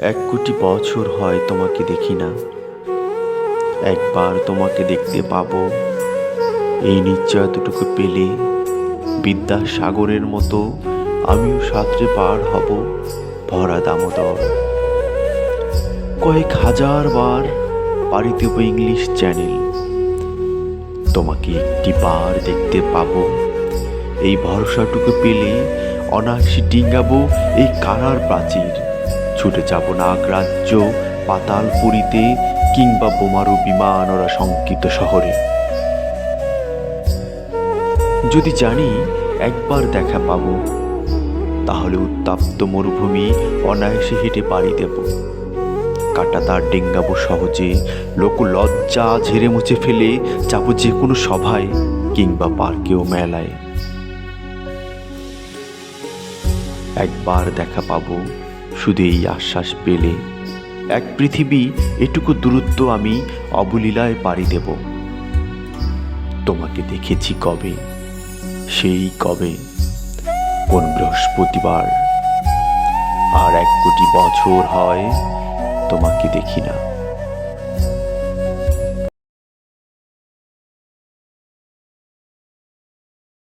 1 কোটি বছর হয় তোমাকে দেখি না, একবার তোমাকে দেখতে পাবো। এই নিশ্চয়তাটুকু পেলে বিদ্যাসাগরের মতো আমিও সাঁতরে পার হব ভরা দামোদর। কয়েক হাজার বার পাড়ি দেব ইংলিশ চ্যানেল, তোমাকে একটি বার দেখতে পাবো। এই ভরসাটুকু পেলে অনায়াসে ডিঙ্গাবো এই কারার প্রাচীর। ছুটে যাব নাগরাজ্য পাতালপুরীতে, কিংবা বোমারু বিমান ওরা শঙ্কিত শহরে। যদি জানি একবার দেখা পাবো, তাহলে উত্তাপ্ত মরুভূমি অনায়াসে হেঁটে পাড়ি দেব। কাটা তার ডেঙ্গাবো সহজে, লোক লজ্জা ঝেড়ে মুছে ফেলে যাব যে কোনো সভায় কিংবা পার্কেও মেলায়। একবার দেখা পাবো শুধু এই আশ্বাস পেলে, এক পৃথিবী এটুকু দূরত্ব আমি অবলীলায় পাড়ি দেব। তোমাকে দেখেছি কবে, সেই কবে, কোন বৃহস্পতিবার। আর 1 কোটি বছর হয় তোমাকে দেখি না।